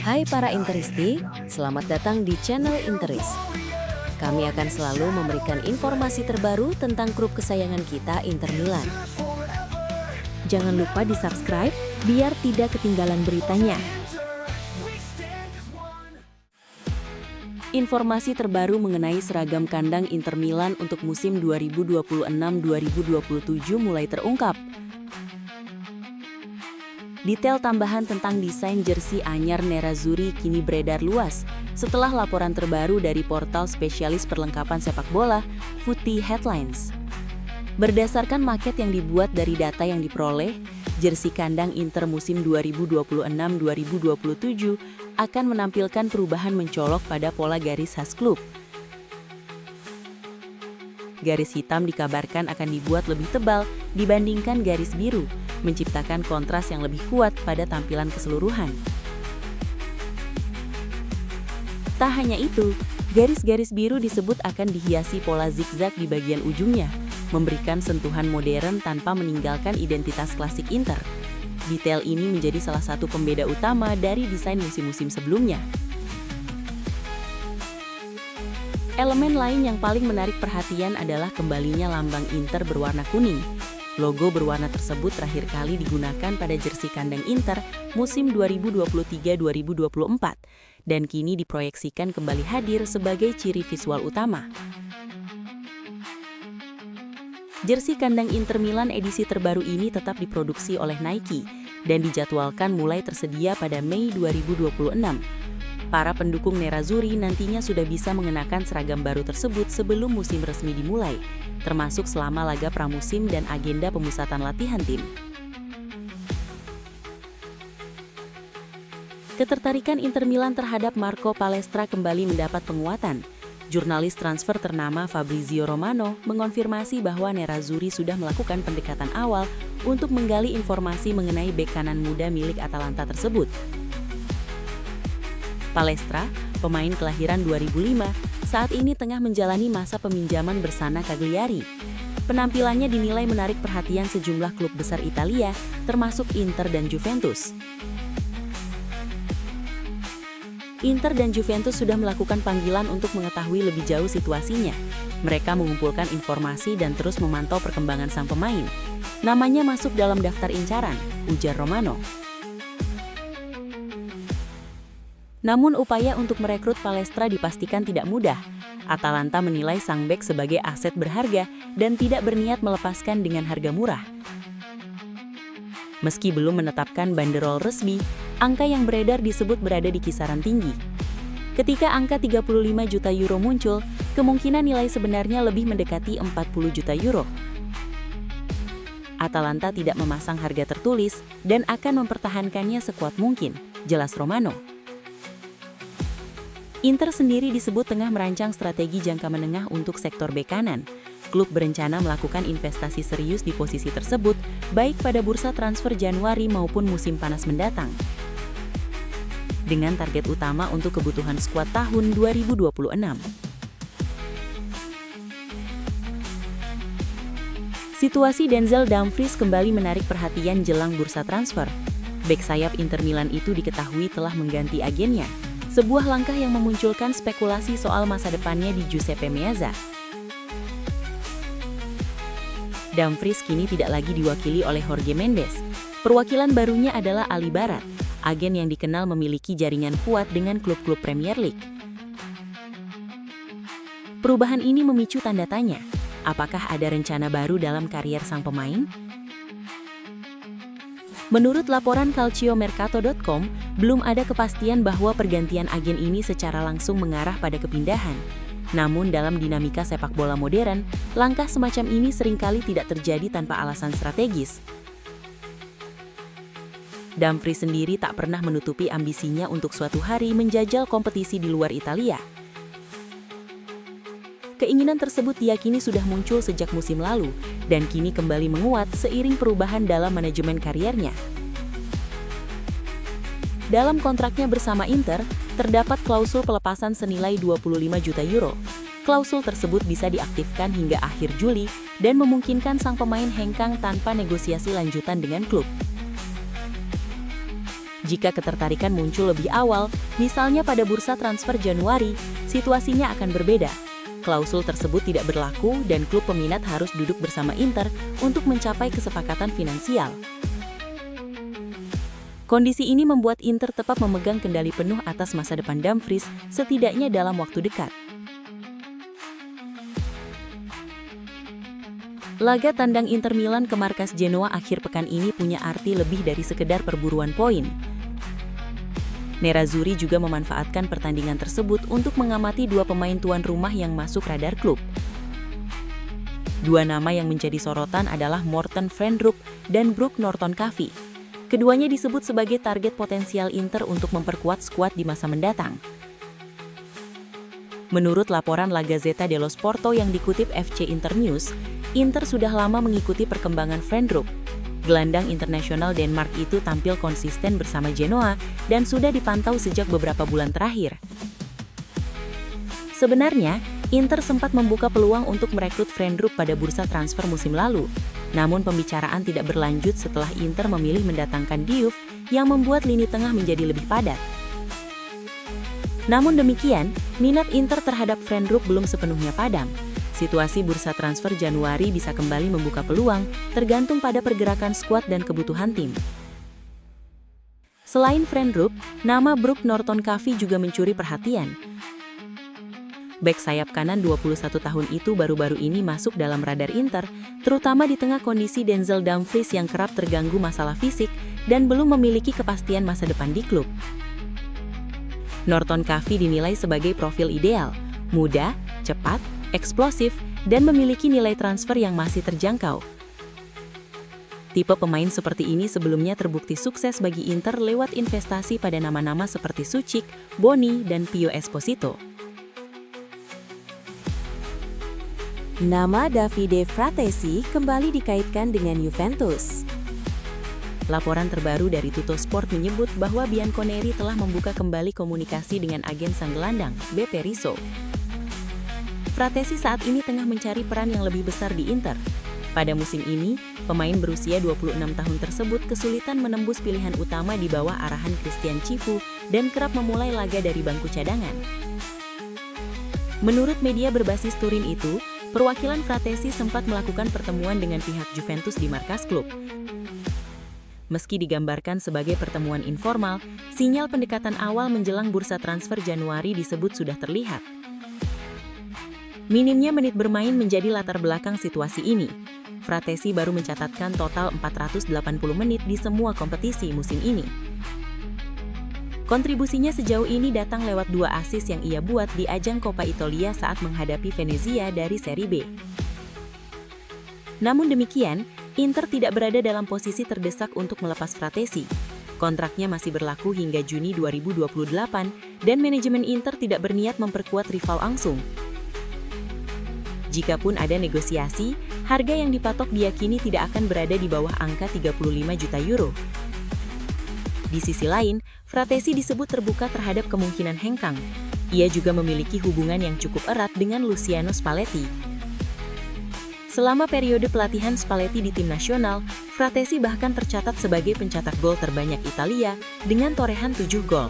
Hai para Interisti, selamat datang di channel Interis. Kami akan selalu memberikan informasi terbaru tentang klub kesayangan kita, Inter Milan. Jangan lupa di-subscribe biar tidak ketinggalan beritanya. Informasi terbaru mengenai seragam kandang Inter Milan untuk musim 2026-2027 mulai terungkap. Detail tambahan tentang desain jersey anyar Nerazzurri kini beredar luas setelah laporan terbaru dari portal spesialis perlengkapan sepak bola, Footy Headlines. Berdasarkan maket yang dibuat dari data yang diperoleh, jersey kandang Inter musim 2026-2027 akan menampilkan perubahan mencolok pada pola garis khas klub. Garis hitam dikabarkan akan dibuat lebih tebal dibandingkan garis biru, menciptakan kontras yang lebih kuat pada tampilan keseluruhan. Tak hanya itu, garis-garis biru disebut akan dihiasi pola zigzag di bagian ujungnya, memberikan sentuhan modern tanpa meninggalkan identitas klasik Inter. Detail ini menjadi salah satu pembeda utama dari desain musim-musim sebelumnya. Elemen lain yang paling menarik perhatian adalah kembalinya lambang Inter berwarna kuning. Logo berwarna tersebut terakhir kali digunakan pada jersey kandang Inter musim 2023-2024 dan kini diproyeksikan kembali hadir sebagai ciri visual utama. Jersey kandang Inter Milan edisi terbaru ini tetap diproduksi oleh Nike dan dijadwalkan mulai tersedia pada Mei 2026. Para pendukung Nerazzurri nantinya sudah bisa mengenakan seragam baru tersebut sebelum musim resmi dimulai, termasuk selama laga pramusim dan agenda pemusatan latihan tim. Ketertarikan Inter Milan terhadap Marco Palestra kembali mendapat penguatan. Jurnalis transfer ternama Fabrizio Romano mengonfirmasi bahwa Nerazzurri sudah melakukan pendekatan awal untuk menggali informasi mengenai bek kanan muda milik Atalanta tersebut. Palestra, pemain kelahiran 2005, saat ini tengah menjalani masa peminjaman bersama Cagliari. Penampilannya dinilai menarik perhatian sejumlah klub besar Italia, termasuk Inter dan Juventus. Inter dan Juventus sudah melakukan panggilan untuk mengetahui lebih jauh situasinya. Mereka mengumpulkan informasi dan terus memantau perkembangan sang pemain. Namanya masuk dalam daftar incaran, ujar Romano. Namun upaya untuk merekrut Palestra dipastikan tidak mudah. Atalanta menilai sang bek sebagai aset berharga dan tidak berniat melepaskan dengan harga murah. Meski belum menetapkan banderol resmi, angka yang beredar disebut berada di kisaran tinggi. Ketika angka 35 juta euro muncul, kemungkinan nilai sebenarnya lebih mendekati 40 juta euro. Atalanta tidak memasang harga tertulis dan akan mempertahankannya sekuat mungkin, jelas Romano. Inter sendiri disebut tengah merancang strategi jangka menengah untuk sektor bek kanan. Klub berencana melakukan investasi serius di posisi tersebut, baik pada bursa transfer Januari maupun musim panas mendatang. Dengan target utama untuk kebutuhan skuad tahun 2026. Situasi Denzel Dumfries kembali menarik perhatian jelang bursa transfer. Bek sayap Inter Milan itu diketahui telah mengganti agennya. Sebuah langkah yang memunculkan spekulasi soal masa depannya di Giuseppe Meazza. Dumfries kini tidak lagi diwakili oleh Jorge Mendes. Perwakilan barunya adalah Ali Barat, agen yang dikenal memiliki jaringan kuat dengan klub-klub Premier League. Perubahan ini memicu tanda tanya, apakah ada rencana baru dalam karier sang pemain? Menurut laporan calciomercato.com, belum ada kepastian bahwa pergantian agen ini secara langsung mengarah pada kepindahan. Namun dalam dinamika sepak bola modern, langkah semacam ini seringkali tidak terjadi tanpa alasan strategis. Dumfries sendiri tak pernah menutupi ambisinya untuk suatu hari menjajal kompetisi di luar Italia. Keinginan tersebut diyakini sudah muncul sejak musim lalu, dan kini kembali menguat seiring perubahan dalam manajemen kariernya. Dalam kontraknya bersama Inter, terdapat klausul pelepasan senilai 25 juta euro. Klausul tersebut bisa diaktifkan hingga akhir Juli dan memungkinkan sang pemain hengkang tanpa negosiasi lanjutan dengan klub. Jika ketertarikan muncul lebih awal, misalnya pada bursa transfer Januari, situasinya akan berbeda. Klausul tersebut tidak berlaku dan klub peminat harus duduk bersama Inter untuk mencapai kesepakatan finansial. Kondisi ini membuat Inter tetap memegang kendali penuh atas masa depan Dumfries, setidaknya dalam waktu dekat. Laga tandang Inter Milan ke markas Genoa akhir pekan ini punya arti lebih dari sekedar perburuan poin. Nerazzurri juga memanfaatkan pertandingan tersebut untuk mengamati dua pemain tuan rumah yang masuk radar klub. Dua nama yang menjadi sorotan adalah Morten Fendrup dan Brooke Norton-Cavey. Keduanya disebut sebagai target potensial Inter untuk memperkuat skuad di masa mendatang. Menurut laporan La Gazzetta dello Sport yang dikutip FC Internews, Inter sudah lama mengikuti perkembangan Fendrup. Gelandang internasional Denmark itu tampil konsisten bersama Genoa dan sudah dipantau sejak beberapa bulan terakhir. Sebenarnya, Inter sempat membuka peluang untuk merekrut Fendrup pada bursa transfer musim lalu. Namun pembicaraan tidak berlanjut setelah Inter memilih mendatangkan Diouf yang membuat lini tengah menjadi lebih padat. Namun demikian, minat Inter terhadap Fendrup belum sepenuhnya padam. Situasi bursa transfer Januari bisa kembali membuka peluang, tergantung pada pergerakan skuad dan kebutuhan tim. Selain Fendrup, nama Brooke Norton-Cavey juga mencuri perhatian. Bek sayap kanan 21 tahun itu baru-baru ini masuk dalam radar Inter, terutama di tengah kondisi Denzel Dumfries yang kerap terganggu masalah fisik dan belum memiliki kepastian masa depan di klub. Norton-Cavey dinilai sebagai profil ideal, muda, cepat, eksplosif, dan memiliki nilai transfer yang masih terjangkau. Tipe pemain seperti ini sebelumnya terbukti sukses bagi Inter lewat investasi pada nama-nama seperti Suchik, Boni, dan Pio Esposito. Nama Davide Fratesi kembali dikaitkan dengan Juventus. Laporan terbaru dari Tuttosport menyebut bahwa Bianconeri telah membuka kembali komunikasi dengan agen sang gelandang, Beppe Rizzo. Fratesi saat ini tengah mencari peran yang lebih besar di Inter. Pada musim ini, pemain berusia 26 tahun tersebut kesulitan menembus pilihan utama di bawah arahan Christian Cifu dan kerap memulai laga dari bangku cadangan. Menurut media berbasis Turin itu, perwakilan Fratesi sempat melakukan pertemuan dengan pihak Juventus di markas klub. Meski digambarkan sebagai pertemuan informal, sinyal pendekatan awal menjelang bursa transfer Januari disebut sudah terlihat. Minimnya menit bermain menjadi latar belakang situasi ini. Fratesi baru mencatatkan total 480 menit di semua kompetisi musim ini. Kontribusinya sejauh ini datang lewat 2 assist yang ia buat di ajang Coppa Italia saat menghadapi Venezia dari Serie B. Namun demikian, Inter tidak berada dalam posisi terdesak untuk melepas Fratesi. Kontraknya masih berlaku hingga Juni 2028 dan manajemen Inter tidak berniat memperkuat rival langsung. Jikapun ada negosiasi, harga yang dipatok diyakini tidak akan berada di bawah angka 35 juta euro. Di sisi lain, Fratesi disebut terbuka terhadap kemungkinan hengkang. Ia juga memiliki hubungan yang cukup erat dengan Luciano Spalletti. Selama periode pelatihan Spalletti di tim nasional, Fratesi bahkan tercatat sebagai pencetak gol terbanyak Italia dengan torehan 7 gol.